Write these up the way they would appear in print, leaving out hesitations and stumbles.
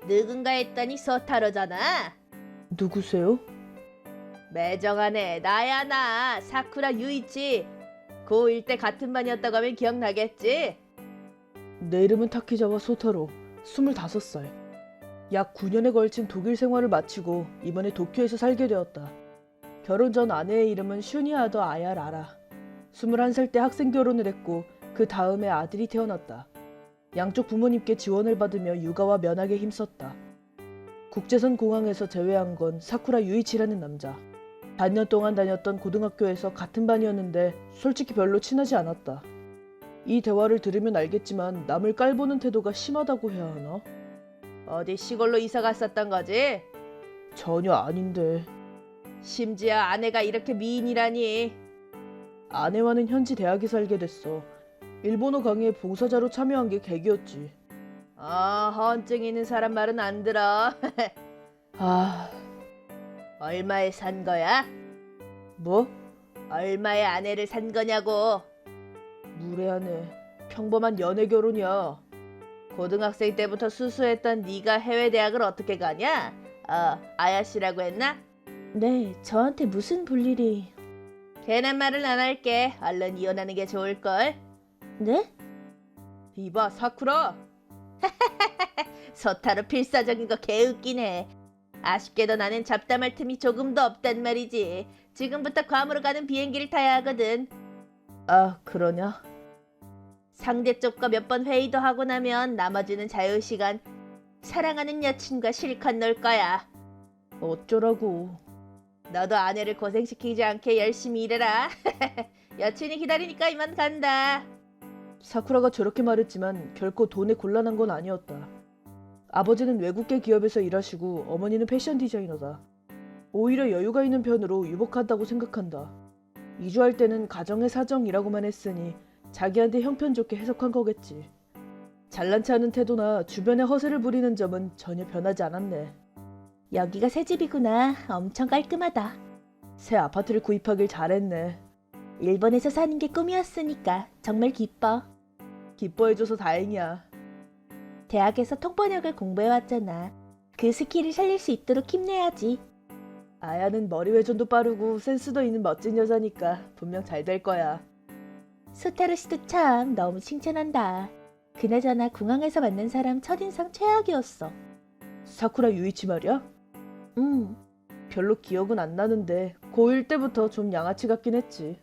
누군가 했더니 소타로잖아. 누구세요? 매정하네. 나야 나. 사쿠라 유이치. 고1 때 같은 반이었다고 하면 기억나겠지? 내 이름은 타키자와 소타로, 25살. 약 9년에 걸친 독일 생활을 마치고 이번에 도쿄에서 살게 되었다. 결혼 전 아내의 이름은 슈니하더 아야 라라. 21살 때 학생 결혼을 했고 그 다음에 아들이 태어났다. 양쪽 부모님께 지원을 받으며 육아와 면학에 힘썼다. 국제선 공항에서 제외한 건 사쿠라 유이치라는 남자. 반년 동안 다녔던 고등학교에서 같은 반이었는데 솔직히 별로 친하지 않았다. 이 대화를 들으면 알겠지만 남을 깔보는 태도가 심하다고 해야 하나? 어디 시골로 이사 갔었던 거지? 전혀 아닌데. 심지어 아내가 이렇게 미인이라니. 아내와는 현지 대학에 살게 됐어. 일본어 강의에 봉사자로 참여한 게 계기였지. 허언증 있는 사람 말은 안 들어. 아, 얼마에 산 거야? 뭐? 얼마에 아내를 산 거냐고. 무례하네. 평범한 연애 결혼이야. 고등학생 때부터 수수했던 네가 해외 대학을 어떻게 가냐? 아야씨라고 했나? 네, 저한테 무슨 볼일이... 괜한 말은 안 할게. 얼른 이혼하는 게 좋을걸. 네? 이봐 사쿠라. 소타로 필사적인 거 개웃기네. 아쉽게도 나는 잡담할 틈이 조금도 없단 말이지. 지금부터 괌으로 가는 비행기를 타야 하거든. 아, 그러냐? 상대 쪽과 몇 번 회의도 하고 나면 나머지는 자유시간 사랑하는 여친과 실컷 놀 거야. 어쩌라고. 너도 아내를 고생시키지 않게 열심히 일해라. 여친이 기다리니까 이만 간다. 사쿠라가 저렇게 말했지만 결코 돈에 곤란한 건 아니었다. 아버지는 외국계 기업에서 일하시고 어머니는 패션 디자이너다. 오히려 여유가 있는 편으로 유복하다고 생각한다. 이주할 때는 가정의 사정이라고만 했으니 자기한테 형편좋게 해석한 거겠지. 잘난 체 않은 태도나 주변에 허세를 부리는 점은 전혀 변하지 않았네. 여기가 새 집이구나. 엄청 깔끔하다. 새 아파트를 구입하길 잘했네. 일본에서 사는 게 꿈이었으니까 정말 기뻐. 기뻐해줘서 다행이야. 대학에서 통번역을 공부해왔잖아. 그 스킬을 살릴 수 있도록 힘내야지. 아야는 머리 회전도 빠르고 센스도 있는 멋진 여자니까 분명 잘 될 거야. 소타루 씨도 참 너무 칭찬한다. 그나저나 공항에서 만난 사람 첫인상 최악이었어. 사쿠라 유이치 말이야? 별로 기억은 안 나는데 고1 때부터 좀 양아치 같긴 했지.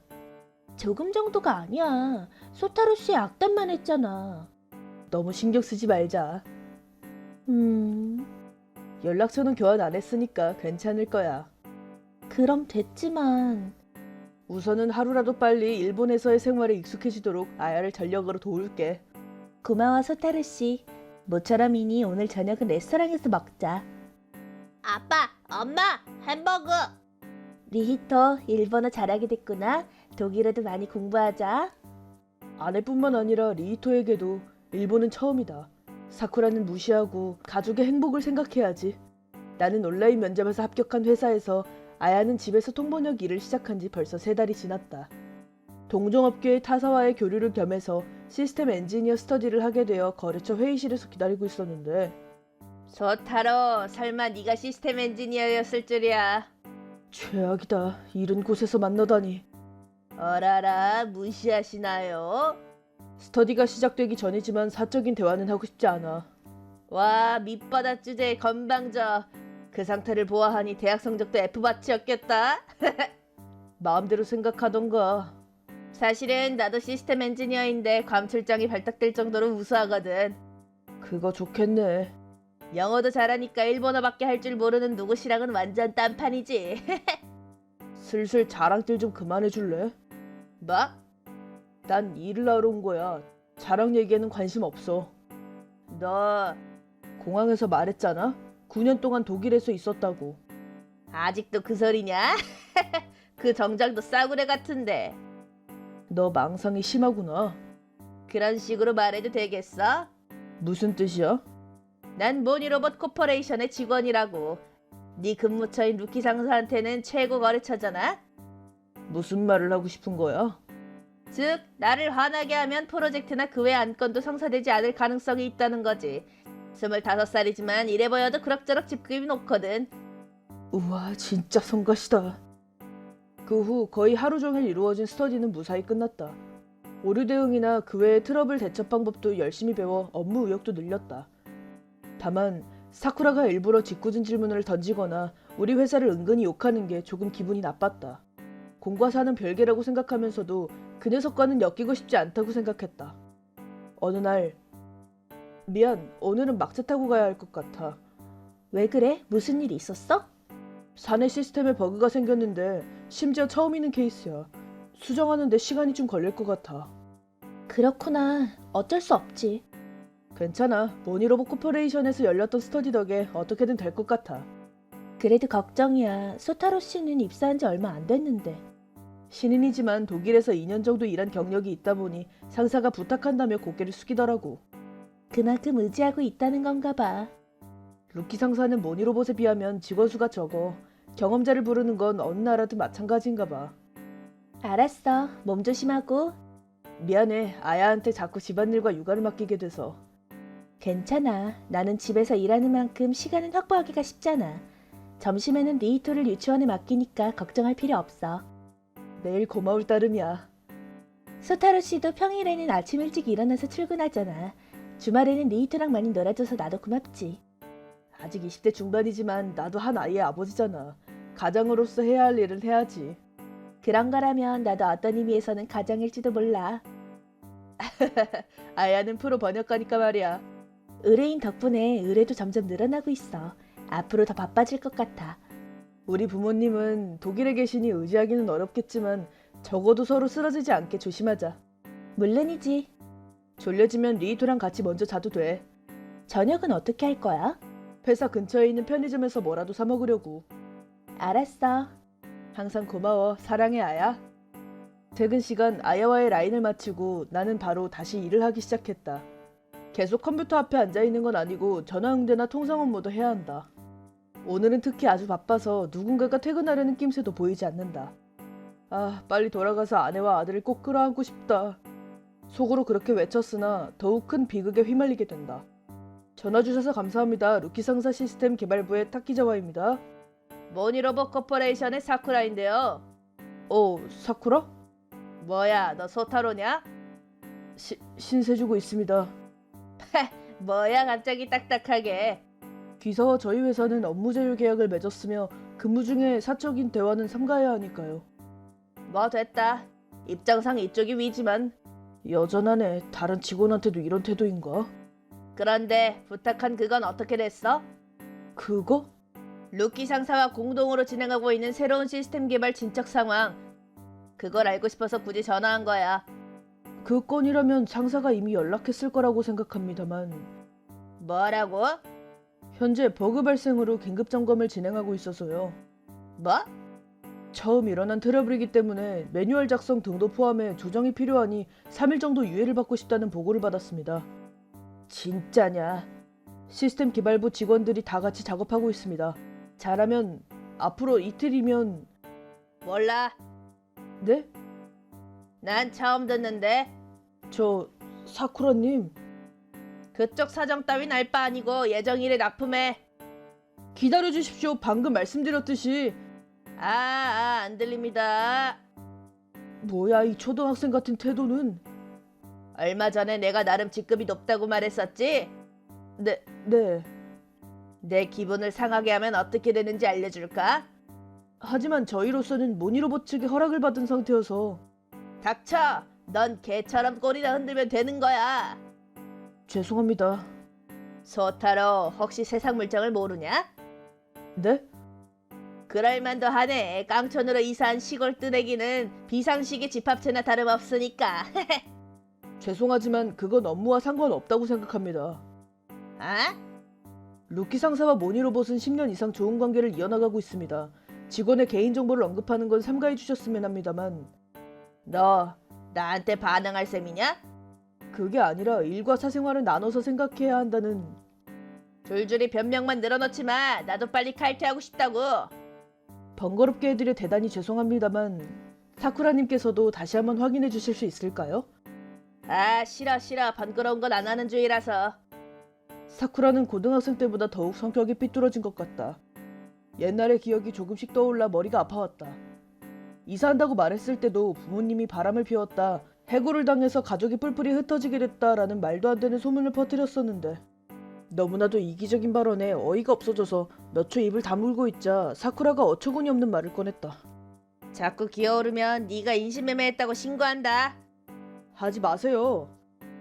조금 정도가 아니야. 소타루 씨 악담만 했잖아. 너무 신경 쓰지 말자. 연락처는 교환 안 했으니까 괜찮을 거야. 그럼 됐지만. 우선은 하루라도 빨리 일본에서의 생활에 익숙해지도록 아야를 전력으로 도울게. 고마워 소타루 씨. 모처럼이니 오늘 저녁은 레스토랑에서 먹자. 아빠, 엄마, 햄버거. 리히토, 일본어 잘하게 됐구나. 독일어도 많이 공부하자. 아내뿐만 아니라 리히토에게도 일본은 처음이다. 사쿠라는 무시하고 가족의 행복을 생각해야지. 나는 온라인 면접에서 합격한 회사에서 아야는 집에서 통번역 일을 시작한 지 벌써 3달이 지났다. 동종업계의 타사와의 교류를 겸해서 시스템 엔지니어 스터디를 하게 되어 거래처 회의실에서 기다리고 있었는데 소타로, 설마 네가 시스템 엔지니어였을 줄이야. 최악이다. 이런 곳에서 만나다니. 어라라, 무시하시나요? 스터디가 시작되기 전이지만 사적인 대화는 하고 싶지 않아. 와, 밑바닥 주제에 건방져. 그 상태를 보아하니 대학 성적도 F바치였겠다. 마음대로 생각하던가. 사실은 나도 시스템 엔지니어인데 괌 출장이 발탁될 정도로 우수하거든. 그거 좋겠네. 영어도 잘하니까 일본어밖에 할 줄 모르는 누구시랑은 완전 딴판이지. 슬슬 자랑질 좀 그만해줄래? 뭐? 난 일을 하러 온 거야. 자랑 얘기에는 관심 없어. 너 공항에서 말했잖아. 9년 동안 독일에서 있었다고. 아직도 그 소리냐? 그 정장도 싸구려 같은데. 너 망상이 심하구나. 그런 식으로 말해도 되겠어? 무슨 뜻이야? 난 모니로봇 코퍼레이션의 직원이라고. 네 근무처인 루키 상사한테는 최고 거래처잖아? 무슨 말을 하고 싶은 거야? 즉, 나를 화나게 하면 프로젝트나 그 외 안건도 성사되지 않을 가능성이 있다는 거지. 25살이지만 이래 보여도 그럭저럭 집급이 높거든. 우와, 진짜 성가시다. 그 후 거의 하루 종일 이루어진 스터디는 무사히 끝났다. 오류 대응이나 그 외의 트러블 대처 방법도 열심히 배워 업무 의욕도 늘렸다. 다만 사쿠라가 일부러 짓궂은 질문을 던지거나 우리 회사를 은근히 욕하는 게 조금 기분이 나빴다. 공과 사는 별개라고 생각하면서도 그 녀석과는 엮이고 싶지 않다고 생각했다. 어느 날, 미안, 오늘은 막차 타고 가야 할 것 같아. 왜 그래? 무슨 일 있었어? 사내 시스템에 버그가 생겼는데 심지어 처음 있는 케이스야. 수정하는데 시간이 좀 걸릴 것 같아. 그렇구나. 어쩔 수 없지. 괜찮아. 모니로봇 코퍼레이션에서 열렸던 스터디 덕에 어떻게든 될 것 같아. 그래도 걱정이야. 소타로 씨는 입사한 지 얼마 안 됐는데. 신인이지만 독일에서 2년 정도 일한 경력이 있다 보니 상사가 부탁한다며 고개를 숙이더라고. 그만큼 의지하고 있다는 건가 봐. 루키 상사는 모니로봇에 비하면 직원 수가 적어. 경험자를 부르는 건 어느 나라든 마찬가지인가 봐. 알았어. 몸 조심하고. 미안해. 아야한테 자꾸 집안일과 육아를 맡기게 돼서. 괜찮아. 나는 집에서 일하는 만큼 시간은 확보하기가 쉽잖아. 점심에는 리히토를 유치원에 맡기니까 걱정할 필요 없어. 매일 고마울 따름이야. 소타로 씨도 평일에는 아침 일찍 일어나서 출근하잖아. 주말에는 리히토랑 많이 놀아줘서 나도 고맙지. 아직 20대 중반이지만 나도 한 아이의 아버지잖아. 가장으로서 해야 할 일을 해야지. 그런 거라면 나도 어떤 의미에서는 가장일지도 몰라. 아야는 프로 번역가니까 말이야. 의뢰인 덕분에 의뢰도 점점 늘어나고 있어. 앞으로 더 바빠질 것 같아. 우리 부모님은 독일에 계시니 의지하기는 어렵겠지만 적어도 서로 쓰러지지 않게 조심하자. 물론이지. 졸려지면 리히토랑 같이 먼저 자도 돼. 저녁은 어떻게 할 거야? 회사 근처에 있는 편의점에서 뭐라도 사 먹으려고. 알았어. 항상 고마워. 사랑해, 아야. 퇴근 시간 아야와의 라인을 마치고 나는 바로 다시 일을 하기 시작했다. 계속 컴퓨터 앞에 앉아있는 건 아니고 전화 응대나 통상 업무도 해야 한다. 오늘은 특히 아주 바빠서 누군가가 퇴근하려는 낌새도 보이지 않는다. 아, 빨리 돌아가서 아내와 아들을 꼭 끌어안고 싶다. 속으로 그렇게 외쳤으나 더욱 큰 비극에 휘말리게 된다. 전화 주셔서 감사합니다. 루키 상사 시스템 개발부의 타키자와입니다. 모니로봇 코퍼레이션의 사쿠라인데요. 사쿠라? 뭐야, 너 소타로냐? 신세 주고 있습니다. 뭐야, 갑자기 딱딱하게. 기사와 저희 회사는 업무 제휴 계약을 맺었으며 근무 중에 사적인 대화는 삼가해야 하니까요. 뭐 됐다. 입장상 이쪽이 위지만. 여전하네. 다른 직원한테도 이런 태도인가? 그런데 부탁한 그건 어떻게 됐어? 그거? 루키 상사와 공동으로 진행하고 있는 새로운 시스템 개발 진척 상황. 그걸 알고 싶어서 굳이 전화한 거야. 그 건이라면 상사가 이미 연락했을 거라고 생각합니다만 뭐라고? 현재 버그 발생으로 긴급 점검을 진행하고 있어서요. 뭐? 처음 일어난 트러블이기 때문에 매뉴얼 작성 등도 포함해 조정이 필요하니 3일 정도 유예를 받고 싶다는 보고를 받았습니다. 진짜냐? 시스템 개발부 직원들이 다 같이 작업하고 있습니다. 잘하면 앞으로 이틀이면... 몰라. 네? 난 처음 듣는데. 사쿠라님, 그쪽 사정 따윈 알 바 아니고 예정일에 납품해. 기다려주십시오. 방금 말씀드렸듯이. 안 들립니다. 뭐야, 이 초등학생 같은 태도는. 얼마 전에 내가 나름 직급이 높다고 말했었지? 네. 내 기분을 상하게 하면 어떻게 되는지 알려줄까? 하지만 저희로서는 모니로봇 측의 허락을 받은 상태여서. 닥쳐! 넌 개처럼 꼬리나 흔들면 되는 거야. 죄송합니다. 소타로, 혹시 세상 물정을 모르냐? 네? 그럴만도 하네. 깡촌으로 이사한 시골 뜨내기는 비상식의 집합체나 다름없으니까. 죄송하지만 그건 업무와 상관없다고 생각합니다. 아? 루키 상사와 모니로봇은 10년 이상 좋은 관계를 이어나가고 있습니다. 직원의 개인정보를 언급하는 건 삼가해 주셨으면 합니다만. 너 나한테 반항할 셈이냐? 그게 아니라 일과 사생활을 나눠서 생각해야 한다는. 줄줄이 변명만 늘어놓지 마. 나도 빨리 칼퇴하고 싶다고. 번거롭게 해드려 대단히 죄송합니다만 사쿠라님께서도 다시 한번 확인해 주실 수 있을까요? 싫어. 번거로운 건 안 하는 주의라서. 사쿠라는 고등학생 때보다 더욱 성격이 삐뚤어진 것 같다. 옛날의 기억이 조금씩 떠올라 머리가 아파왔다. 이사한다고 말했을 때도 부모님이 바람을 피웠다, 해고를 당해서 가족이 뿔뿔이 흩어지게 됐다라는 말도 안 되는 소문을 퍼뜨렸었는데 너무나도 이기적인 발언에 어이가 없어져서 몇 초 입을 다물고 있자 사쿠라가 어처구니 없는 말을 꺼냈다. 자꾸 기어오르면 네가 인신매매했다고 신고한다. 하지 마세요.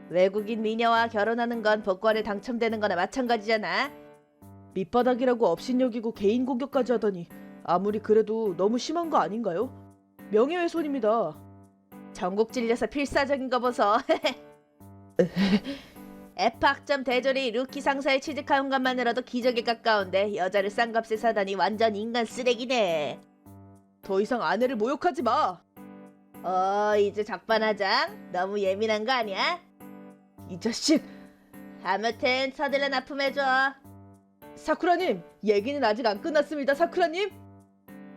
외국인 미녀와 결혼하는 건 복권에 당첨되는 거나 마찬가지잖아. 밑바닥이라고 업신여기고 개인 공격까지 하다니 아무리 그래도 너무 심한 거 아닌가요? 명예훼손입니다. 전국 찔려서 필사적인 거 보소. F학점 대졸이 루키 상사에 취직한 것만으로도 기적에 가까운데 여자를 싼 값에 사다니 완전 인간 쓰레기네. 더 이상 아내를 모욕하지 마. 이제 적반하장? 너무 예민한 거 아니야? 이 자식. 아무튼 서둘러 납품해줘. 사쿠라님, 얘기는 아직 안 끝났습니다. 사쿠라님.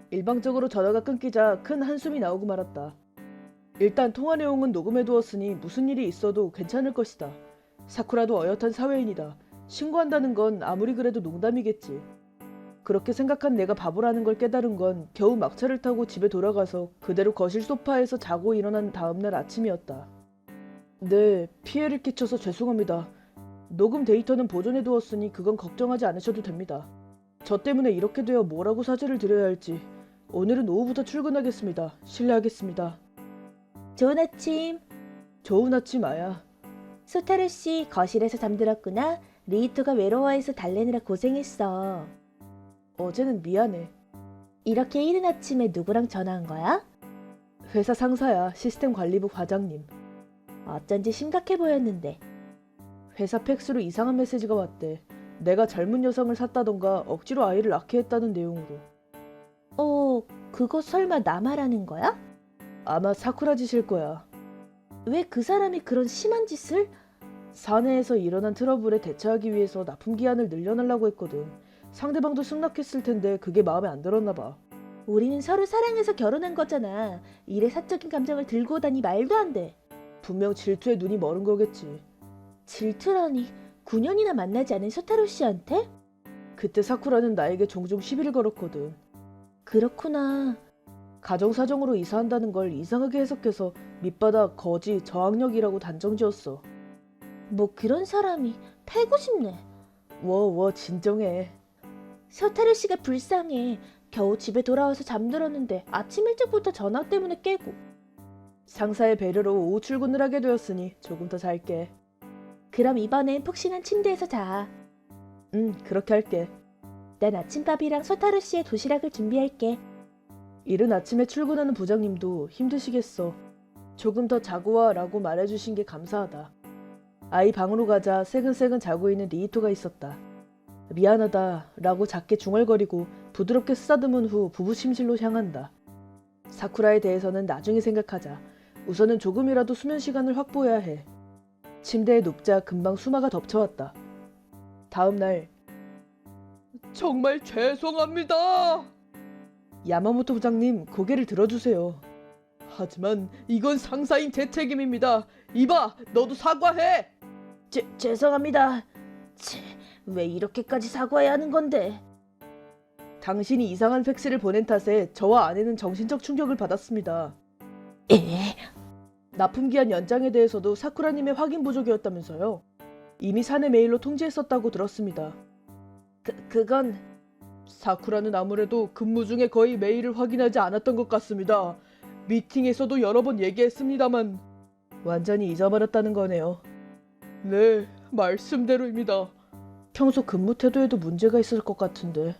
일방적으로 전화가 끊기자 큰 한숨이 나오고 말았다. 일단 통화 내용은 녹음해두었으니 무슨 일이 있어도 괜찮을 것이다. 사쿠라도 어엿한 사회인이다. 신고한다는 건 아무리 그래도 농담이겠지. 그렇게 생각한 내가 바보라는 걸 깨달은 건 겨우 막차를 타고 집에 돌아가서 그대로 거실 소파에서 자고 일어난 다음날 아침이었다. 네, 피해를 끼쳐서 죄송합니다. 녹음 데이터는 보존해두었으니 그건 걱정하지 않으셔도 됩니다. 저 때문에 이렇게 되어 뭐라고 사죄를 드려야 할지. 오늘은 오후부터 출근하겠습니다. 실례하겠습니다. 좋은 아침. 좋은 아침 아야. 소타루 씨 거실에서 잠들었구나. 리히토가 외로워해서 달래느라 고생했어. 어제는 미안해. 이렇게 이른 아침에 누구랑 전화한 거야? 회사 상사야. 시스템 관리부 과장님. 어쩐지 심각해 보였는데. 회사 팩스로 이상한 메시지가 왔대. 내가 젊은 여성을 샀다던가 억지로 아이를 낳게 했다는 내용으로. 그거 설마 나 말하는 거야? 아마 사쿠라 짓일 거야. 왜 그 사람이 그런 심한 짓을? 사내에서 일어난 트러블에 대처하기 위해서 납품기한을 늘려달라고 했거든. 상대방도 승낙했을 텐데 그게 마음에 안 들었나 봐. 우리는 서로 사랑해서 결혼한 거잖아. 일에 사적인 감정을 들고 오다니 말도 안 돼. 분명 질투에 눈이 멀은 거겠지. 질투라니. 9년이나 만나지 않은 소타로 씨한테? 그때 사쿠라는 나에게 종종 시비를 걸었거든. 그렇구나. 가정사정으로 이사한다는 걸 이상하게 해석해서 밑바닥, 거지, 저학력이라고 단정지었어. 뭐 그런 사람이 패고 싶네. 진정해. 소타루 씨가 불쌍해. 겨우 집에 돌아와서 잠들었는데 아침 일찍부터 전화 때문에 깨고. 상사의 배려로 오후 출근을 하게 되었으니 조금 더 잘게. 그럼 이번엔 푹신한 침대에서 자. 그렇게 할게. 난 아침밥이랑 소타루 씨의 도시락을 준비할게. 이른 아침에 출근하는 부장님도 힘드시겠어. 조금 더 자고 와 라고 말해주신 게 감사하다. 아이 방으로 가자 새근새근 자고 있는 리히토가 있었다. 미안하다 라고 작게 중얼거리고 부드럽게 쓰다듬은 후 부부 침실로 향한다. 사쿠라에 대해서는 나중에 생각하자. 우선은 조금이라도 수면 시간을 확보해야 해. 침대에 눕자 금방 수마가 덮쳐왔다. 다음 날. 정말 죄송합니다. 야마모토 부장님, 고개를 들어주세요. 하지만 이건 상사인 제 책임입니다. 이봐, 너도 사과해. 죄송합니다. 왜 이렇게까지 사과해야 하는 건데? 당신이 이상한 팩스를 보낸 탓에 저와 아내는 정신적 충격을 받았습니다. 납품기한 연장에 대해서도 사쿠라님의 확인 부족이었다면서요. 이미 사내 메일로 통지했었다고 들었습니다. 그건 사쿠라는 아무래도 근무 중에 거의 메일을 확인하지 않았던 것 같습니다. 미팅에서도 여러 번 얘기했습니다만 완전히 잊어버렸다는 거네요. 네, 말씀대로입니다. 평소 근무 태도에도 문제가 있을 것 같은데.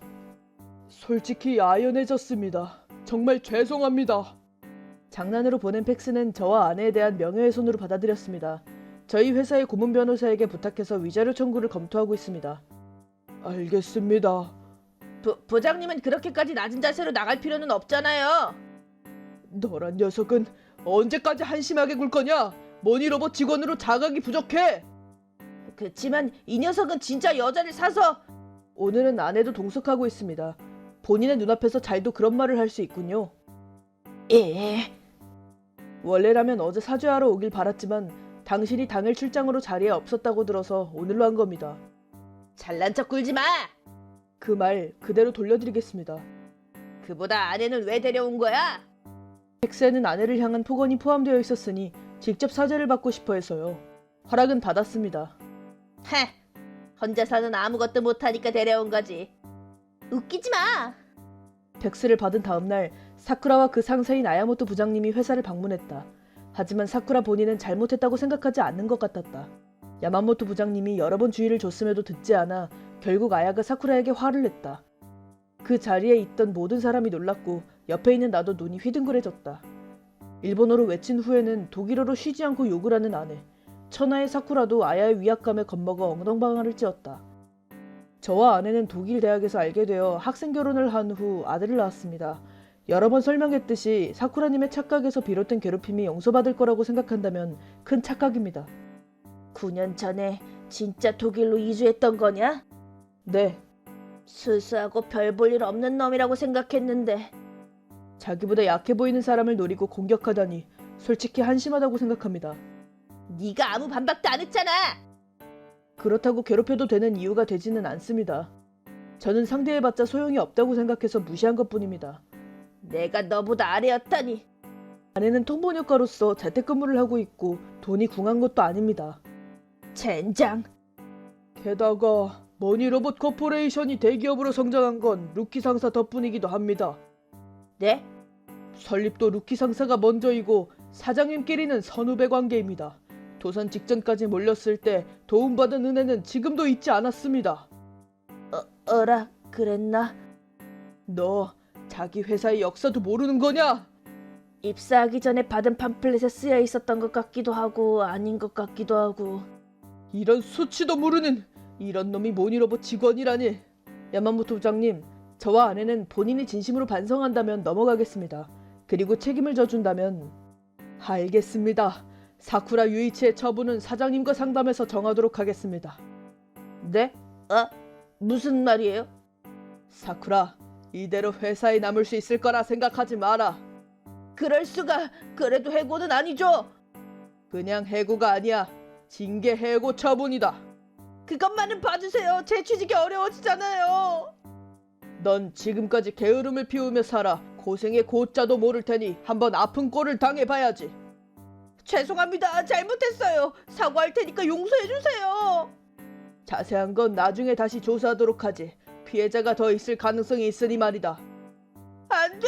솔직히 아연해졌습니다. 정말 죄송합니다. 장난으로 보낸 팩스는 저와 아내에 대한 명예훼손으로 받아들였습니다. 저희 회사의 고문 변호사에게 부탁해서 위자료 청구를 검토하고 있습니다. 알겠습니다. 부장님은 그렇게까지 낮은 자세로 나갈 필요는 없잖아요. 너란 녀석은 언제까지 한심하게 굴 거냐? 머니로봇 직원으로 자각이 부족해. 그치만 이 녀석은 진짜 여자를 사서. 오늘은 아내도 동석하고 있습니다. 본인의 눈앞에서 잘도 그런 말을 할 수 있군요. 원래라면 어제 사죄하러 오길 바랐지만 당신이 당일 출장으로 자리에 없었다고 들어서 오늘로 한 겁니다. 잘난 척 굴지 마. 그 말 그대로 돌려드리겠습니다. 그보다 아내는 왜 데려온 거야? 텍스에는 아내를 향한 폭언이 포함되어 있었으니 직접 사죄를 받고 싶어 해서요. 허락은 받았습니다. 헤, 혼자서는 아무것도 못하니까 데려온 거지. 웃기지 마. 텍스를 받은 다음 날 사쿠라와 그 상사인 아야모토 부장님이 회사를 방문했다. 하지만 사쿠라 본인은 잘못했다고 생각하지 않는 것 같았다. 야마모토 부장님이 여러 번 주의를 줬음에도 듣지 않아 결국 아야가 사쿠라에게 화를 냈다. 그 자리에 있던 모든 사람이 놀랐고 옆에 있는 나도 눈이 휘둥그레졌다. 일본어로 외친 후에는 독일어로 쉬지 않고 욕을 하는 아내. 천하의 사쿠라도 아야의 위압감에 겁먹어 엉덩방아를 찧었다. 저와 아내는 독일 대학에서 알게 되어 학생 결혼을 한 후 아들을 낳았습니다. 여러 번 설명했듯이 사쿠라님의 착각에서 비롯된 괴롭힘이 용서받을 거라고 생각한다면 큰 착각입니다. 9년 전에 진짜 독일로 이주했던 거냐? 네, 수수하고 별 볼 일 없는 놈이라고 생각했는데. 자기보다 약해 보이는 사람을 노리고 공격하다니 솔직히 한심하다고 생각합니다. 네가 아무 반박도 안 했잖아. 그렇다고 괴롭혀도 되는 이유가 되지는 않습니다. 저는 상대해봤자 소용이 없다고 생각해서 무시한 것뿐입니다. 내가 너보다 아래였다니. 아내는 통번역가로서 재택근무를 하고 있고 돈이 궁한 것도 아닙니다. 젠장. 게다가 머니로봇 코퍼레이션이 대기업으로 성장한 건 루키 상사 덕분이기도 합니다. 네? 설립도 루키 상사가 먼저이고 사장님끼리는 선후배 관계입니다. 도산 직전까지 몰렸을 때 도움받은 은혜는 지금도 잊지 않았습니다. 어라, 그랬나? 너 자기 회사의 역사도 모르는 거냐? 입사하기 전에 받은 팜플렛에 쓰여 있었던 것 같기도 하고 아닌 것 같기도 하고. 이런 수치도 모르는 이런 놈이 모니로봇 직원이라니. 야마모토 부장님, 저와 아내는 본인이 진심으로 반성한다면 넘어가겠습니다. 그리고 책임을 져준다면. 알겠습니다. 사쿠라 유이치의 처분은 사장님과 상담해서 정하도록 하겠습니다. 네? 무슨 말이에요? 사쿠라, 이대로 회사에 남을 수 있을 거라 생각하지 마라. 그럴 수가. 그래도 해고는 아니죠. 그냥 해고가 아니야. 징계 해고 처분이다. 그것만은 봐주세요. 재취직이 어려워지잖아요. 넌 지금까지 게으름을 피우며 살아 고생의 고자도 모를 테니 한번 아픈 꼴을 당해봐야지. 죄송합니다. 잘못했어요. 사과할 테니까 용서해주세요. 자세한 건 나중에 다시 조사하도록 하지. 피해자가 더 있을 가능성이 있으니 말이다. 안 돼.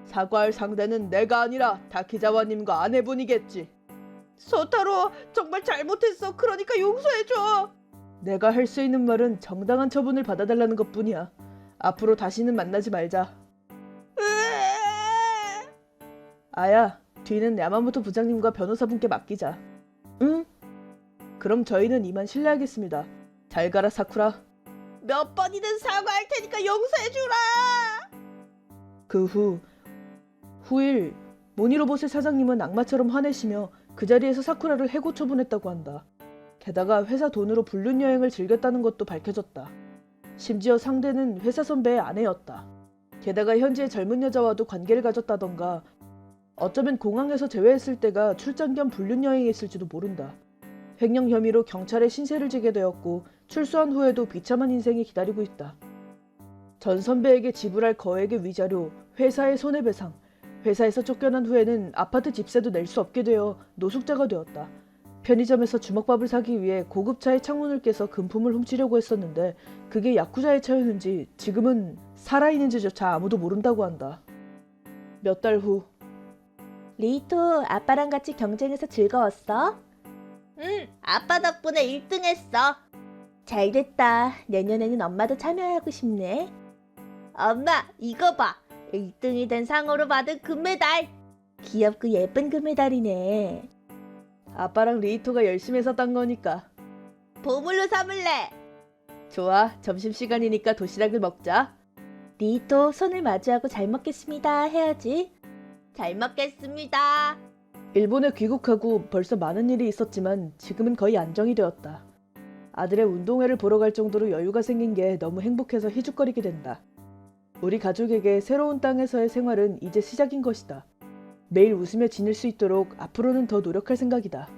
사과할 상대는 내가 아니라 다키자와님과 아내분이겠지. 소타로, 정말 잘못했어. 그러니까 용서해줘. 내가 할 수 있는 말은 정당한 처분을 받아달라는 것뿐이야. 앞으로 다시는 만나지 말자. 아야, 뒤는 야마모토 부장님과 변호사분께 맡기자. 응? 그럼 저희는 이만 실례하겠습니다. 잘 가라, 사쿠라. 몇 번이든 사과할 테니까 용서해주라. 그 후일 모니로봇의 사장님은 악마처럼 화내시며 그 자리에서 사쿠라를 해고 처분했다고 한다. 게다가 회사 돈으로 불륜 여행을 즐겼다는 것도 밝혀졌다. 심지어 상대는 회사 선배의 아내였다. 게다가 현지의 젊은 여자와도 관계를 가졌다던가 어쩌면 공항에서 제외했을 때가 출장 겸 불륜 여행이었을지도 모른다. 횡령 혐의로 경찰에 신세를 지게 되었고 출소한 후에도 비참한 인생이 기다리고 있다. 전 선배에게 지불할 거액의 위자료, 회사의 손해배상, 회사에서 쫓겨난 후에는 아파트 집세도 낼 수 없게 되어 노숙자가 되었다. 편의점에서 주먹밥을 사기 위해 고급차의 창문을 깨서 금품을 훔치려고 했었는데 그게 야쿠자의 차였는지 지금은 살아있는지조차 아무도 모른다고 한다. 몇 달 후. 리토, 아빠랑 같이 경쟁해서 즐거웠어? 응, 아빠 덕분에 1등 했어. 잘됐다. 내년에는 엄마도 참여하고 싶네. 엄마, 이거 봐. 1등이 된 상으로 받은 금메달. 귀엽고 예쁜 금메달이네. 아빠랑 리히토가 열심히 해서 딴 거니까. 보물로 삼을래. 좋아, 점심시간이니까 도시락을 먹자. 리히토, 손을 마주하고 잘 먹겠습니다 해야지. 잘 먹겠습니다. 일본에 귀국하고 벌써 많은 일이 있었지만 지금은 거의 안정이 되었다. 아들의 운동회를 보러 갈 정도로 여유가 생긴 게 너무 행복해서 희죽거리게 된다. 우리 가족에게 새로운 땅에서의 생활은 이제 시작인 것이다. 매일 웃으며 지낼 수 있도록 앞으로는 더 노력할 생각이다.